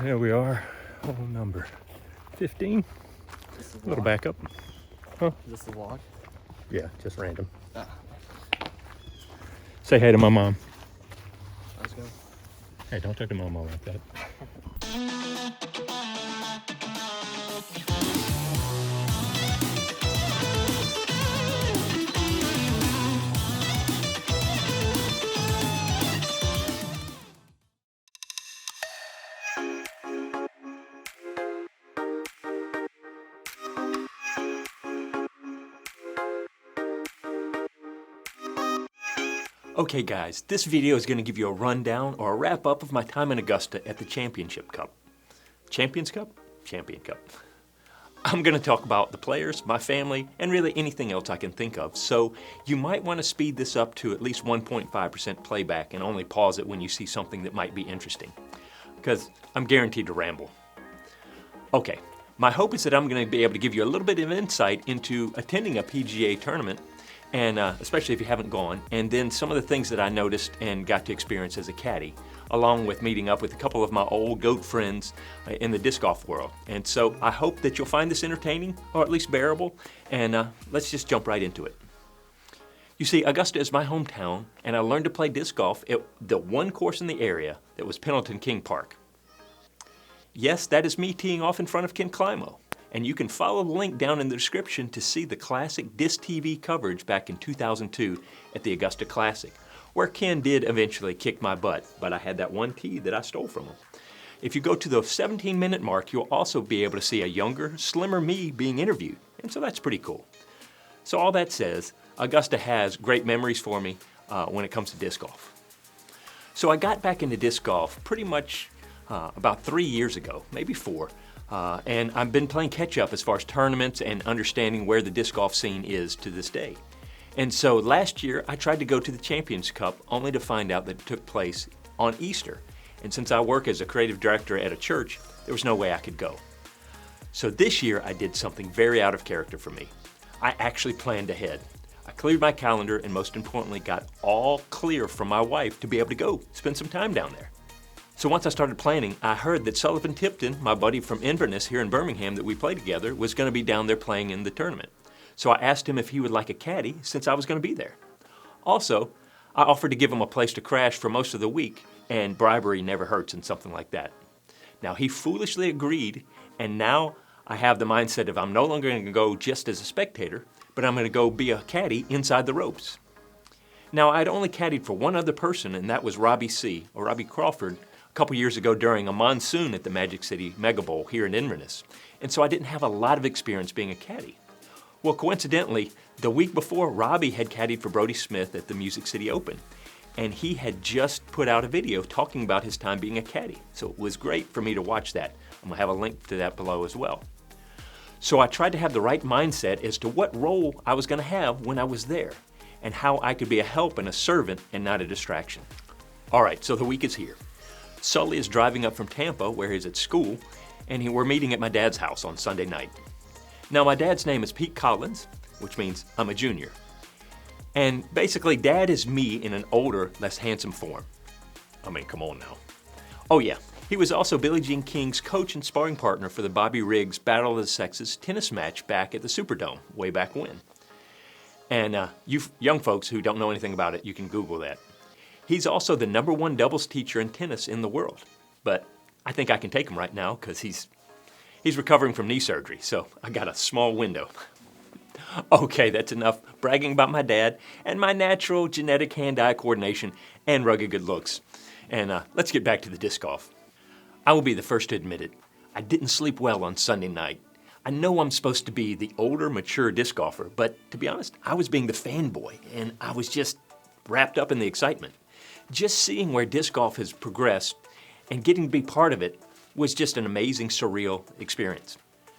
Here we are, hole number 15. A little backup. Huh? Is this the vlog? Yeah, just random. Ah. Say hey to my mom. Let's go. Hey, don't talk to mama like that. Okay guys, this video is going to give you a rundown or a wrap up of my time in Augusta at the Championship Cup. Champions Cup? Champion Cup. I'm going to talk about the players, my family, and really anything else I can think of, so you might want to speed this up to at least 1.5% playback and only pause it when you see something that might be interesting, because I'm guaranteed to ramble. Okay, my hope is that I'm going to be able to give you a little bit of insight into attending a PGA tournament, and especially if you haven't gone, and then some of the things that I noticed and got to experience as a caddy, along with meeting up with a couple of my old GOAT friends in the disc golf world. And so I hope that you'll find this entertaining, or at least bearable, and let's just jump right into it. You see, Augusta is my hometown, and I learned to play disc golf at the one course in the area that was Pendleton King Park. Yes, that is me teeing off in front of Ken Climo. And you can follow the link down in the description to see the classic Disc TV coverage back in 2002 at the Augusta Classic, where Ken did eventually kick my butt, but I had that one tee that I stole from him. If you go to the 17-minute mark, you'll also be able to see a younger, slimmer me being interviewed, and so that's pretty cool. So all that says, Augusta has great memories for me when it comes to disc golf. So I got back into disc golf pretty much about 3 years ago, maybe 4. And I've been playing catch up as far as tournaments and understanding where the disc golf scene is to this day. And so last year I tried to go to the Champions Cup only to find out that it took place on Easter. And since I work as a creative director at a church, there was no way I could go. So this year I did something very out of character for me. I actually planned ahead. I cleared my calendar and most importantly got all clear from my wife to be able to go spend some time down there. So once I started planning, I heard that Sullivan Tipton, my buddy from Inverness here in Birmingham that we play together, was going to be down there playing in the tournament. So I asked him if he would like a caddy since I was going to be there. Also, I offered to give him a place to crash for most of the week, and bribery never hurts in something like that. Now he foolishly agreed, and now I have the mindset of I'm no longer going to go just as a spectator, but I'm going to go be a caddy inside the ropes. Now I'd only caddied for one other person, and that was Robbie Crawford, a couple years ago during a monsoon at the Magic City Mega Bowl here in Inverness. And so I didn't have a lot of experience being a caddy. Well, coincidentally, the week before, Robbie had caddied for Brody Smith at the Music City Open. And he had just put out a video talking about his time being a caddy. So it was great for me to watch that. I'm gonna have a link to that below as well. So I tried to have the right mindset as to what role I was gonna have when I was there and how I could be a help and a servant and not a distraction. All right, so the week is here. Sully is driving up from Tampa, where he's at school, and we're meeting at my dad's house on Sunday night. Now, my dad's name is Pete Collins, which means I'm a junior. And basically, Dad is me in an older, less handsome form. I mean, come on now. Oh yeah, he was also Billie Jean King's coach and sparring partner for the Bobby Riggs Battle of the Sexes tennis match back at the Superdome, way back when. And you young folks who don't know anything about it, you can Google that. He's also the #1 doubles teacher in tennis in the world, but I think I can take him right now because he's recovering from knee surgery, so I got a small window. Okay, that's enough bragging about my dad and my natural genetic hand-eye coordination and rugged good looks. And let's get back to the disc golf. I will be the first to admit it. I didn't sleep well on Sunday night. I know I'm supposed to be the older, mature disc golfer, but to be honest, I was being the fanboy, and I was just wrapped up in the excitement. Just seeing where disc golf has progressed and getting to be part of it was just an amazing, surreal experience.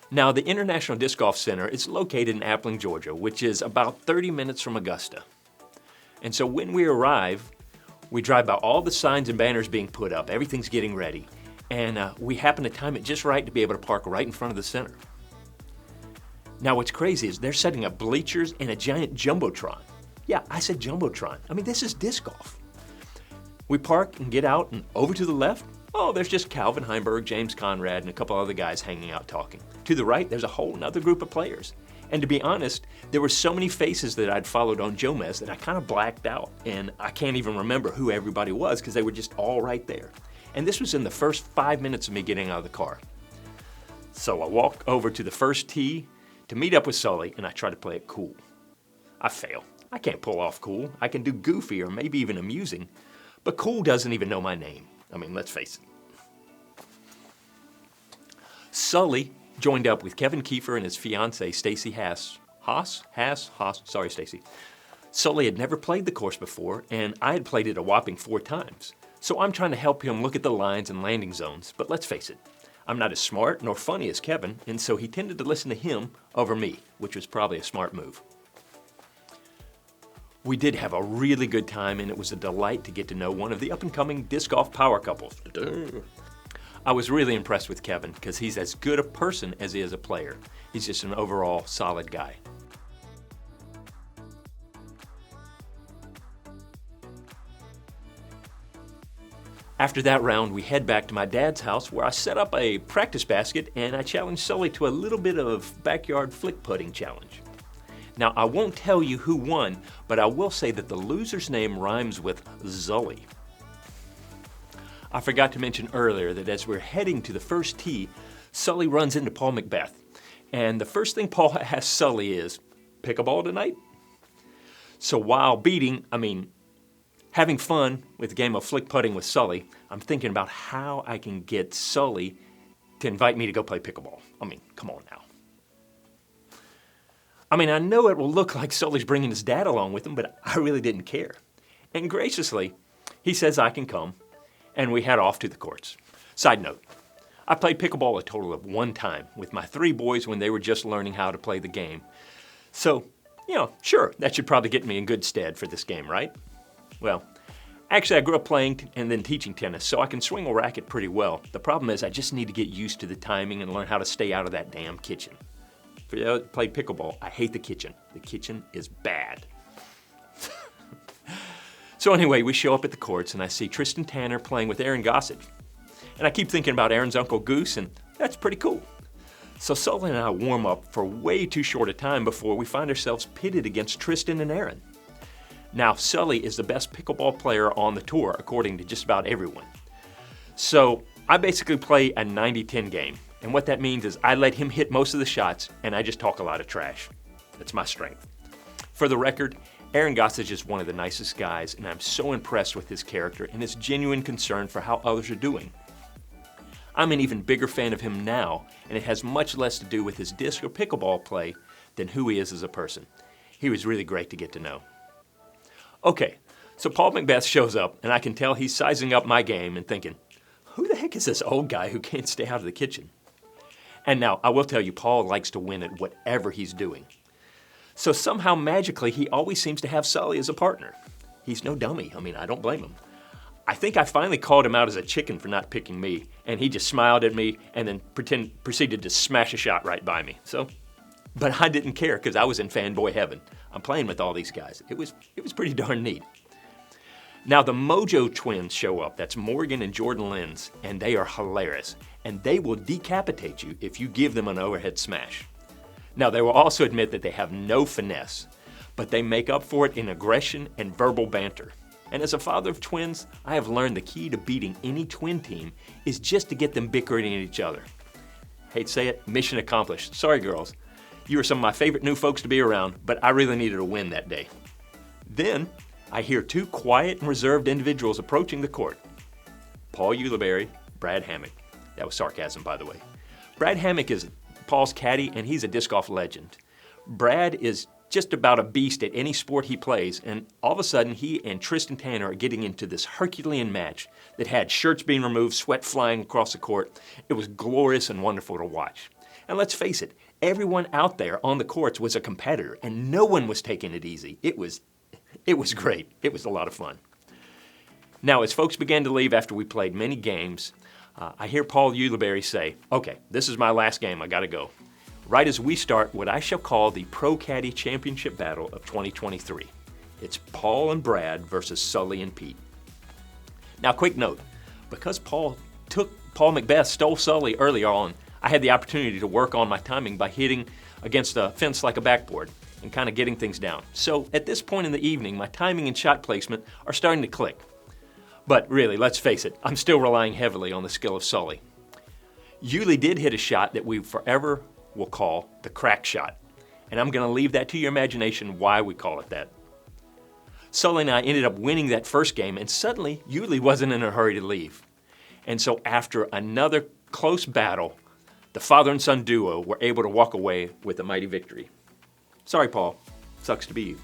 Now, the International Disc Golf Center is located in Appling, Georgia, which is about 30 minutes from Augusta. And so when we arrive, we drive by all the signs and banners being put up, everything's getting ready, and we happen to time it just right to be able to park right in front of the center. Now, what's crazy is they're setting up bleachers and a giant jumbotron. Yeah, I said jumbotron. I mean, this is disc golf. We park and get out and over to the left, oh, there's just Calvin Heimberg, James Conrad, and a couple other guys hanging out talking. To the right, there's a whole nother group of players. And to be honest, there were so many faces that I'd followed on Jomez that I kind of blacked out, and I can't even remember who everybody was because they were just all right there. And this was in the first 5 minutes of me getting out of the car. So I walk over to the first tee to meet up with Sully, and I try to play it cool. I fail. I can't pull off cool. I can do goofy or maybe even amusing, but cool doesn't even know my name. I mean, let's face it. Sully joined up with Kevin Keifer and his fiancée, Stacie Haas. Sorry, Stacie. Sully had never played the course before, and I had played it a whopping 4 times. So I'm trying to help him look at the lines and landing zones, but let's face it, I'm not as smart nor funny as Kevin, and so he tended to listen to him over me, which was probably a smart move. We did have a really good time, and it was a delight to get to know one of the up-and-coming disc golf power couples. I was really impressed with Kevin because he's as good a person as he is a player. He's just an overall solid guy. After that round, we head back to my dad's house where I set up a practice basket and I challenged Sully to a little bit of backyard flick putting challenge. Now, I won't tell you who won, but I will say that the loser's name rhymes with Sully. I forgot to mention earlier that as we're heading to the first tee, Sully runs into Paul McBeth. And the first thing Paul asks Sully is, pickleball tonight? So while having fun with the game of flick putting with Sully, I'm thinking about how I can get Sully to invite me to go play pickleball. I mean, come on now. I know it will look like Sully's bringing his dad along with him, but I really didn't care. And graciously, he says I can come, and we head off to the courts. Side note, I played pickleball a total of 1 time with my 3 boys when they were just learning how to play the game. So, sure, that should probably get me in good stead for this game, right? Well, actually I grew up playing and then teaching tennis, so I can swing a racket pretty well. The problem is I just need to get used to the timing and learn how to stay out of that damn kitchen. For those that play pickleball, I hate the kitchen. The kitchen is bad. So anyway, we show up at the courts and I see Tristan Tanner playing with Aaron Gossage. And I keep thinking about Aaron's Uncle Goose, and that's pretty cool. So Sully and I warm up for way too short a time before we find ourselves pitted against Tristan and Aaron. Now, Sully is the best pickleball player on the tour, according to just about everyone. So I basically play a 90-10 game. And what that means is I let him hit most of the shots, and I just talk a lot of trash. That's my strength. For the record, Aaron Gossage is one of the nicest guys, and I'm so impressed with his character and his genuine concern for how others are doing. I'm an even bigger fan of him now, and it has much less to do with his disc or pickleball play than who he is as a person. He was really great to get to know. Okay, so Paul McBeth shows up, and I can tell he's sizing up my game and thinking, who the heck is this old guy who can't stay out of the kitchen? And now, I will tell you, Paul likes to win at whatever he's doing. So somehow, magically, he always seems to have Sully as a partner. He's no dummy. I don't blame him. I think I finally called him out as a chicken for not picking me, and he just smiled at me and then proceeded to smash a shot right by me. But I didn't care because I was in fanboy heaven. I'm playing with all these guys. It was pretty darn neat. Now the Mojo Twins show up. That's Morgan and Jordan Lenz, and they are hilarious. And they will decapitate you if you give them an overhead smash. Now they will also admit that they have no finesse, but they make up for it in aggression and verbal banter. And as a father of twins, I have learned the key to beating any twin team is just to get them bickering at each other. Hate to say it, mission accomplished. Sorry girls, you are some of my favorite new folks to be around, but I really needed a win that day. Then, I hear 2 quiet and reserved individuals approaching the court. Paul Ulibarri, Brad Hammock. That was sarcasm, by the way. Brad Hammock is Paul's caddy, and he's a disc golf legend. Brad is just about a beast at any sport he plays, and all of a sudden, he and Tristan Tanner are getting into this Herculean match that had shirts being removed, sweat flying across the court. It was glorious and wonderful to watch. And let's face it, everyone out there on the courts was a competitor, and no one was taking it easy. It was great. It was a lot of fun. Now, as folks began to leave after we played many games, I hear Paul Ulibarri say, okay, this is my last game, I gotta go. Right as we start what I shall call the Pro Caddy Championship Battle of 2023. It's Paul and Brad versus Sully and Pete. Now, quick note, because Paul took Paul McBeth, stole Sully earlier on, I had the opportunity to work on my timing by hitting against a fence like a backboard and kind of getting things down. So at this point in the evening, my timing and shot placement are starting to click. But really, let's face it, I'm still relying heavily on the skill of Sully. Uli did hit a shot that we forever will call the crack shot, and I'm going to leave that to your imagination why we call it that. Sully and I ended up winning that first game, and suddenly Uli wasn't in a hurry to leave. And so after another close battle, the father and son duo were able to walk away with a mighty victory. Sorry, Paul. Sucks to be you.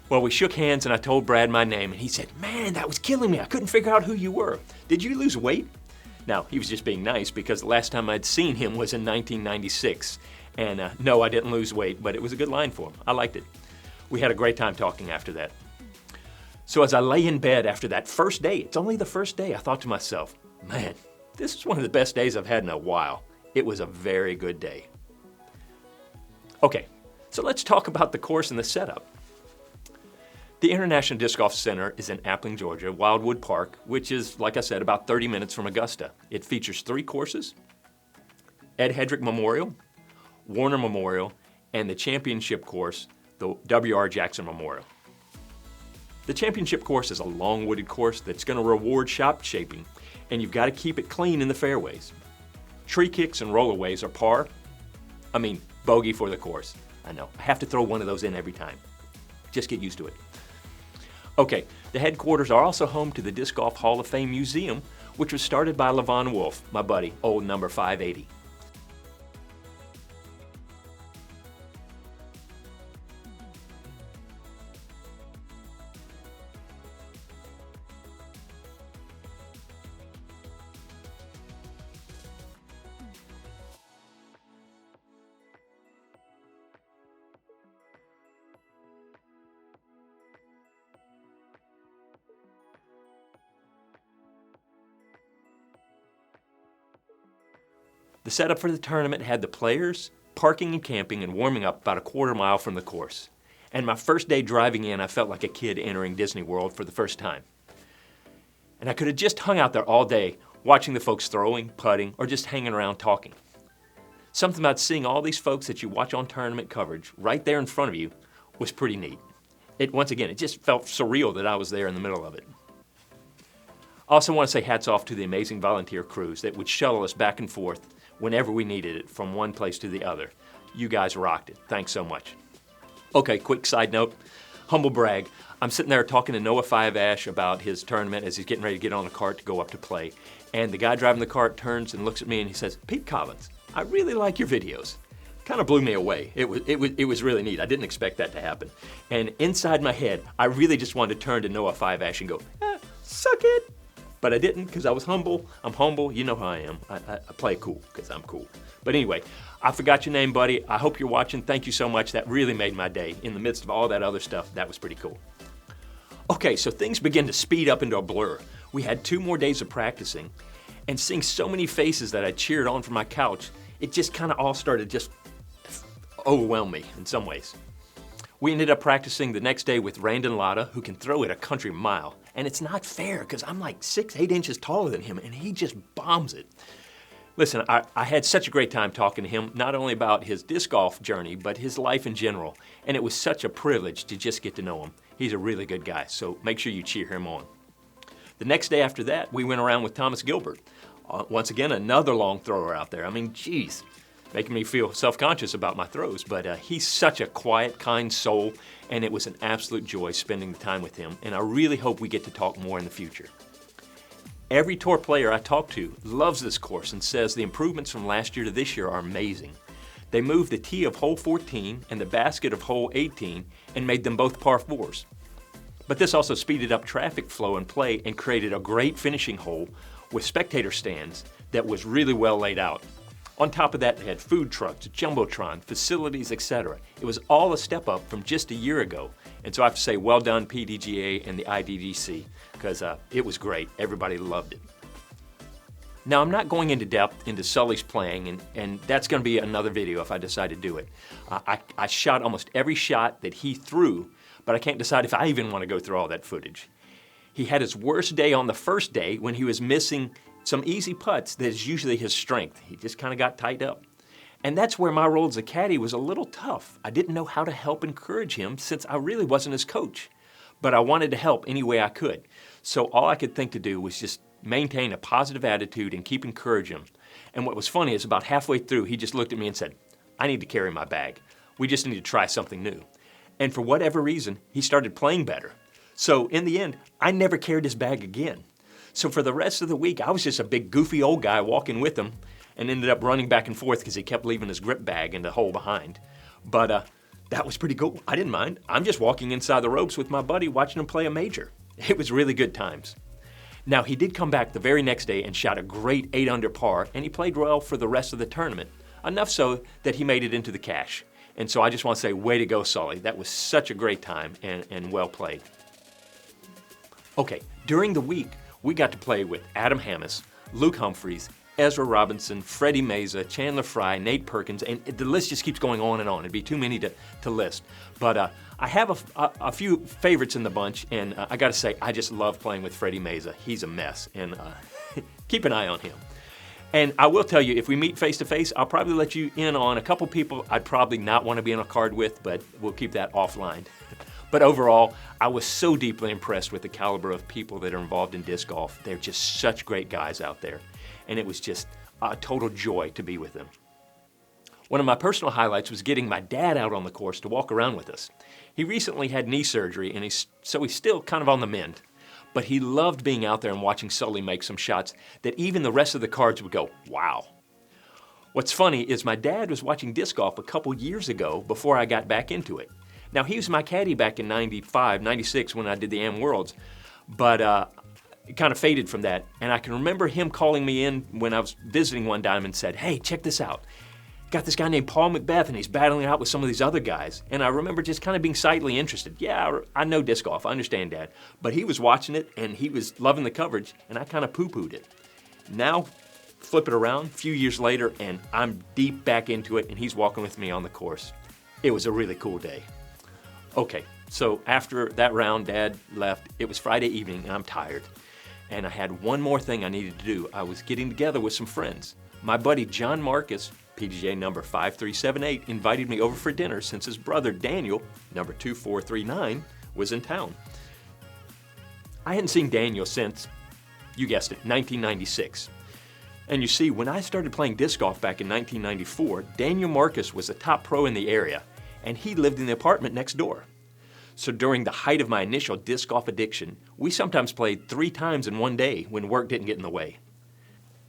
Well, we shook hands and I told Brad my name, and he said, "Man, that was killing me. I couldn't figure out who you were. Did you lose weight?" Now, he was just being nice because the last time I'd seen him was in 1996. And no, I didn't lose weight, but it was a good line for him. I liked it. We had a great time talking after that. So as I lay in bed after that first day, it's only the first day, I thought to myself, man, this is one of the best days I've had in a while. It was a very good day. Okay, so let's talk about the course and the setup. The International Disc Golf Center is in Appling, Georgia, Wildwood Park, which is, like I said, about 30 minutes from Augusta. It features 3 courses: Ed Hedrick Memorial, Warner Memorial, and the championship course, the W.R. Jackson Memorial. The championship course is a long wooded course that's going to reward shot shaping, and you've got to keep it clean in the fairways. Tree kicks and rollaways are par. Bogey for the course. I know, I have to throw one of those in every time. Just get used to it. Okay, the headquarters are also home to the Disc Golf Hall of Fame Museum, which was started by Levon Wolf, my buddy, old number 580. The setup for the tournament had the players, parking and camping, and warming up about a quarter mile from the course. And my first day driving in, I felt like a kid entering Disney World for the first time. And I could have just hung out there all day, watching the folks throwing, putting, or just hanging around talking. Something about seeing all these folks that you watch on tournament coverage right there in front of you was pretty neat. Once again, it just felt surreal that I was there in the middle of it. I also want to say hats off to the amazing volunteer crews that would shuttle us back and forth whenever we needed it from one place to the other. You guys rocked it. Thanks so much. Okay, quick side note, humble brag. I'm sitting there talking to Noah Five Ash about his tournament as he's getting ready to get on a cart to go up to play. And the guy driving the cart turns and looks at me and he says, "Pete Collins, I really like your videos." Kind of blew me away. It was really neat. I didn't expect that to happen. And inside my head, I really just wanted to turn to Noah Five Ash and go, "Suck it." But I didn't because I was humble. I'm humble. You know how I am. I play cool because I'm cool. But anyway, I forgot your name, buddy. I hope you're watching. Thank you so much. That really made my day. In the midst of all that other stuff, that was pretty cool. Okay, so things begin to speed up into a blur. We had 2 more days of practicing, and seeing so many faces that I cheered on from my couch, it just kind of all started just overwhelm me in some ways. We ended up practicing the next day with Randon Latta, who can throw it a country mile. And it's not fair because I'm like 6-8 inches taller than him and he just bombs it. Listen, I had such a great time talking to him, not only about his disc golf journey, but his life in general. And it was such a privilege to just get to know him. He's a really good guy, so make sure you cheer him on. The next day after that, we went around with Thomas Gilbert. Once again, another long thrower out there. Geez. Making me feel self-conscious about my throws, but he's such a quiet, kind soul, and it was an absolute joy spending the time with him, and I really hope we get to talk more in the future. Every tour player I talk to loves this course and says the improvements from last year to this year are amazing. They moved the tee of hole 14 and the basket of hole 18 and made them both par 4s. But this also speeded up traffic flow and play and created a great finishing hole with spectator stands that was really well laid out. On top of that, they had food trucks, jumbotron, facilities, etc. It was all a step up from just a year ago. And so I have to say, well done PDGA and the IDGC, because it was great. Everybody loved it. Now, I'm not going into depth into Sully's playing, and that's going to be another video if I decide to do it. I shot almost every shot that he threw, but I can't decide if I even want to go through all that footage. He had his worst day on the first day when he was missing some easy putts that is usually his strength. He just kind of got tied up. And that's where my role as a caddy was a little tough. I didn't know how to help encourage him since I really wasn't his coach. But I wanted to help any way I could. So all I could think to do was just maintain a positive attitude and keep encouraging him. And what was funny is about halfway through, he just looked at me and said, "I need to carry my bag. We just need to try something new." And for whatever reason, he started playing better. So in the end, I never carried his bag again. So for the rest of the week, I was just a big goofy old guy walking with him and ended up running back and forth because he kept leaving his grip bag in the hole behind. But that was pretty cool. I didn't mind. I'm just walking inside the ropes with my buddy watching him play a major. It was really good times. Now, he did come back the very next day and shot a great 8 under par, and he played well for the rest of the tournament, enough so that he made it into the cash. And so I just want to say, way to go, Sully. That was such a great time and well played. Okay, during the week, we got to play with Adam Hammock, Luke Humphreys, Ezra Robinson, Freddie Meza, Chandler Fry, Nate Perkins, and the list just keeps going on and on. It'd be too many to list. But I have a few favorites in the bunch, and I gotta say, I just love playing with Freddie Meza. He's a mess, and keep an eye on him. And I will tell you, if we meet face to face, I'll probably let you in on a couple people I'd probably not want to be on a card with, but we'll keep that offline. But overall, I was so deeply impressed with the caliber of people that are involved in disc golf. They're just such great guys out there. And it was just a total joy to be with them. One of my personal highlights was getting my dad out on the course to walk around with us. He recently had knee surgery, and so he's still kind of on the mend. But he loved being out there and watching Sully make some shots that even the rest of the cards would go, wow. What's funny is my dad was watching disc golf a couple years ago before I got back into it. Now, he was my caddy back in 95, 96 when I did the Am Worlds, but it kind of faded from that. And I can remember him calling me in when I was visiting one time and said, "Hey, check this out. Got this guy named Paul McBeth, and he's battling it out with some of these other guys." And I remember just kind of being slightly interested. Yeah, I know disc golf, I understand, Dad. But he was watching it, and he was loving the coverage, and I kind of poo-pooed it. Now, flip it around, a few years later, and I'm deep back into it, and he's walking with me on the course. It was a really cool day. Okay, so after that round, Dad left. It was Friday evening, and I'm tired. And I had one more thing I needed to do. I was getting together with some friends. My buddy John Marcus, PGA number 5378, invited me over for dinner since his brother Daniel, number 2439, was in town. I hadn't seen Daniel since, you guessed it, 1996. And you see, when I started playing disc golf back in 1994, Daniel Marcus was a top pro in the area, and he lived in the apartment next door. So during the height of my initial disc golf addiction, we sometimes played 3 times in one day when work didn't get in the way.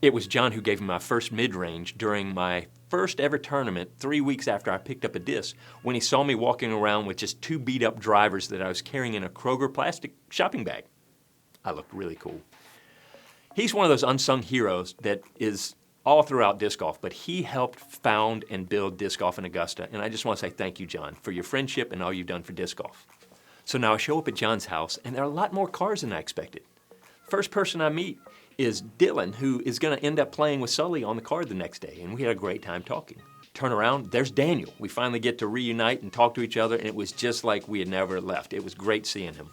It was John who gave me my first mid-range during my first ever tournament 3 weeks after I picked up a disc, when he saw me walking around with just 2 beat-up drivers that I was carrying in a Kroger plastic shopping bag. I looked really cool. He's one of those unsung heroes that is all throughout disc golf, but he helped found and build disc golf in Augusta, and I just want to say thank you, John, for your friendship and all you've done for disc golf. So now I show up at John's house, and there are a lot more cars than I expected. First person I meet is Dylan, who is going to end up playing with Sully on the card the next day, and we had a great time talking. Turn around, there's Daniel. We finally get to reunite and talk to each other, and it was just like we had never left. It was great seeing him.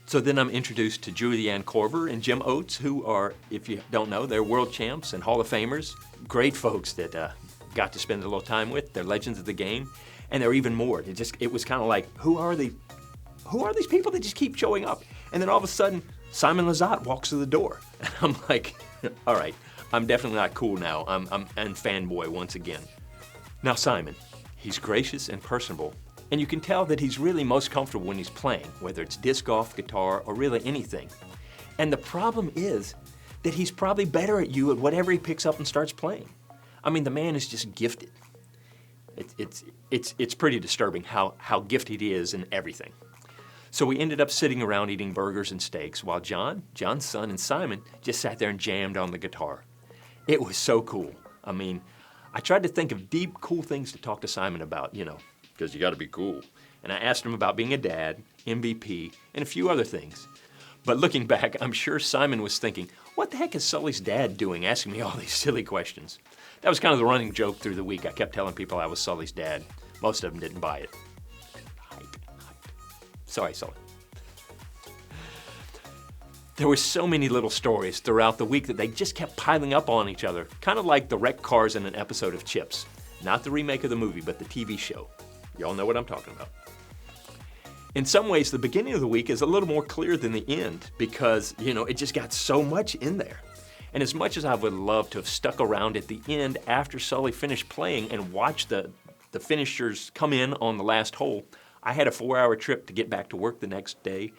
So then I'm introduced to Julianne Korver and Jim Oates, who are, if you don't know, they're world champs and Hall of Famers. Great folks that got to spend a little time with. They're legends of the game, and they're even more. It was kind of like, who are these people that just keep showing up? And then all of a sudden, Simon Lizotte walks through the door. And I'm like, all right, I'm definitely not cool now. I'm fanboy once again. Now Simon, he's gracious and personable, and you can tell that he's really most comfortable when he's playing, whether it's disc golf, guitar, or really anything. And the problem is that he's probably better at you at whatever he picks up and starts playing. I mean, the man is just gifted. It's pretty disturbing how gifted he is in everything. So we ended up sitting around eating burgers and steaks while John's son, and Simon just sat there and jammed on the guitar. It was so cool. I mean, I tried to think of deep, cool things to talk to Simon about, because you got to be cool. And I asked him about being a dad, MVP, and a few other things. But looking back, I'm sure Simon was thinking, what the heck is Sully's dad doing asking me all these silly questions? That was kind of the running joke through the week. I kept telling people I was Sully's dad. Most of them didn't buy it. Sorry, Sully. There were so many little stories throughout the week that they just kept piling up on each other, kind of like the wrecked cars in an episode of Chips. Not the remake of the movie, but the TV show. Y'all know what I'm talking about. In some ways, the beginning of the week is a little more clear than the end because, it just got so much in there. And as much as I would love to have stuck around at the end after Sully finished playing and watched the finishers come in on the last hole, I had a 4-hour trip to get back to work the next day,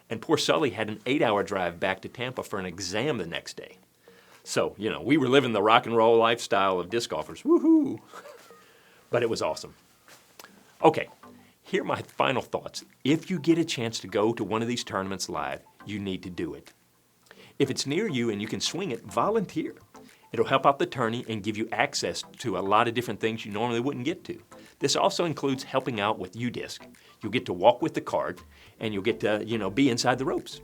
and poor Sully had an 8-hour drive back to Tampa for an exam the next day. So, we were living the rock and roll lifestyle of disc golfers. Woohoo! But it was awesome. Okay, here are my final thoughts. If you get a chance to go to one of these tournaments live, you need to do it. If it's near you and you can swing it, volunteer. It'll help out the tourney and give you access to a lot of different things you normally wouldn't get to. This also includes helping out with UDisc. You'll get to walk with the card, and you'll get to, be inside the ropes.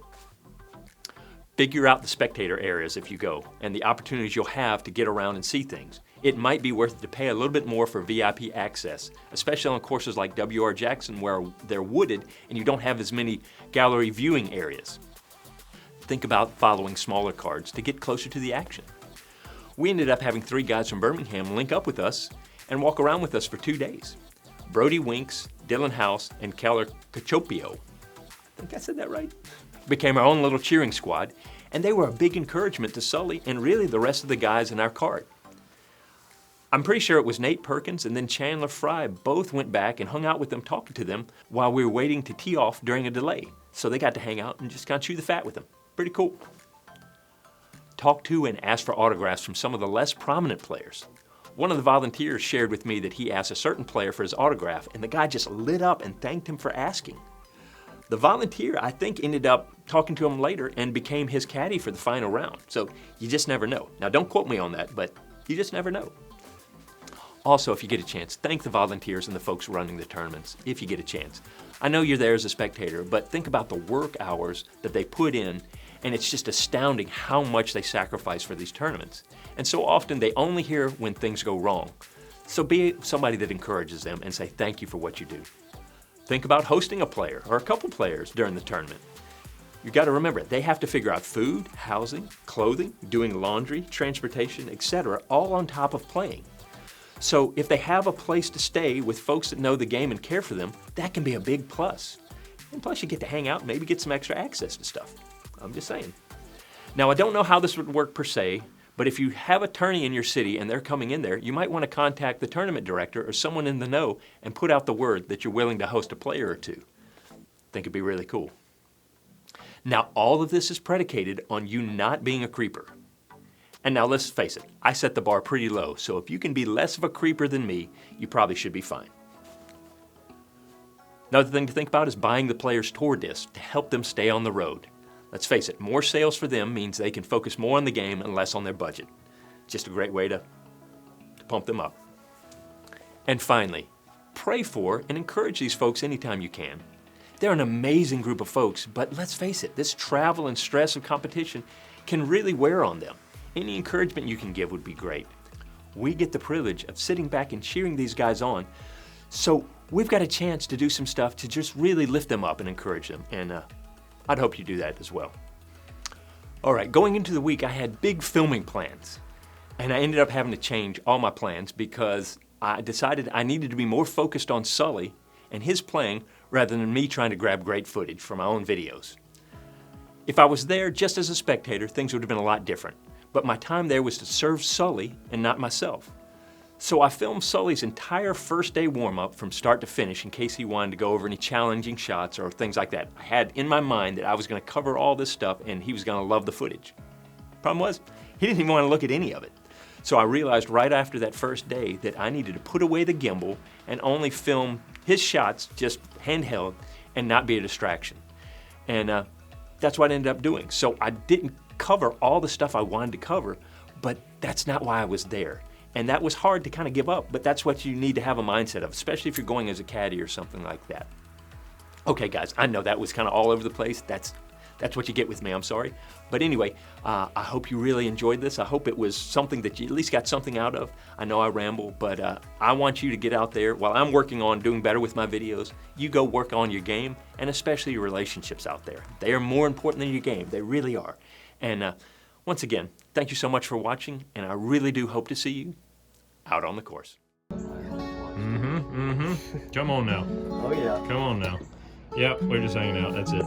Figure out the spectator areas if you go, and the opportunities you'll have to get around and see things. It might be worth it to pay a little bit more for VIP access, especially on courses like W.R. Jackson where they're wooded and you don't have as many gallery viewing areas. Think about following smaller cards to get closer to the action. We ended up having 3 guys from Birmingham link up with us and walk around with us for 2 days. Brody Winks, Dylan House, and Keller Cachopio, I think I said that right, became our own little cheering squad, and they were a big encouragement to Sully and really the rest of the guys in our card. I'm pretty sure it was Nate Perkins and then Chandler Fry both went back and hung out with them talking to them while we were waiting to tee off during a delay. So they got to hang out and just kind of chew the fat with them. Pretty cool. Talk to and ask for autographs from some of the less prominent players. One of the volunteers shared with me that he asked a certain player for his autograph and the guy just lit up and thanked him for asking. The volunteer, I think, ended up talking to him later and became his caddy for the final round. So you just never know. Now don't quote me on that, but you just never know. Also, if you get a chance, thank the volunteers and the folks running the tournaments, if you get a chance. I know you're there as a spectator, but think about the work hours that they put in, and it's just astounding how much they sacrifice for these tournaments. And so often they only hear when things go wrong. So be somebody that encourages them and say thank you for what you do. Think about hosting a player or a couple players during the tournament. You got to remember, they have to figure out food, housing, clothing, doing laundry, transportation, etc., all on top of playing. So if they have a place to stay with folks that know the game and care for them, that can be a big plus. And plus you get to hang out and maybe get some extra access to stuff. I'm just saying. Now I don't know how this would work per se, but if you have a tourney in your city and they're coming in there, you might want to contact the tournament director or someone in the know and put out the word that you're willing to host a player or two. I think it'd be really cool. Now all of this is predicated on you not being a creeper. And now let's face it, I set the bar pretty low, so if you can be less of a creeper than me, you probably should be fine. Another thing to think about is buying the players' tour discs to help them stay on the road. Let's face it, more sales for them means they can focus more on the game and less on their budget. Just a great way to pump them up. And finally, pray for and encourage these folks anytime you can. They're an amazing group of folks, but let's face it, this travel and stress of competition can really wear on them. Any encouragement you can give would be great. We get the privilege of sitting back and cheering these guys on, so we've got a chance to do some stuff to just really lift them up and encourage them, and I'd hope you do that as well. All right, going into the week, I had big filming plans, and I ended up having to change all my plans because I decided I needed to be more focused on Sully and his playing rather than me trying to grab great footage for my own videos. If I was there just as a spectator, things would have been a lot different. But my time there was to serve Sully and not myself. So I filmed Sully's entire first day warm-up from start to finish in case he wanted to go over any challenging shots or things like that. I had in my mind that I was going to cover all this stuff and he was going to love the footage. Problem was, he didn't even want to look at any of it. So I realized right after that first day that I needed to put away the gimbal and only film his shots just handheld and not be a distraction. And that's what I ended up doing. So I didn't cover all the stuff I wanted to cover, but that's not why I was there. And that was hard to kind of give up, but that's what you need to have a mindset of, especially if you're going as a caddy or something like that. Okay guys, I know that was kind of all over the place. That's That's what you get with me, I'm sorry. But anyway, I hope you really enjoyed this. I hope it was something that you at least got something out of. I know I ramble, but I want you to get out there. While I'm working on doing better with my videos, you go work on your game, and especially your relationships out there. They are more important than your game. They really are. And once again, thank you so much for watching, and I really do hope to see you out on the course. Come on now. Oh yeah. Come on now. Yep, we're just hanging out. That's it.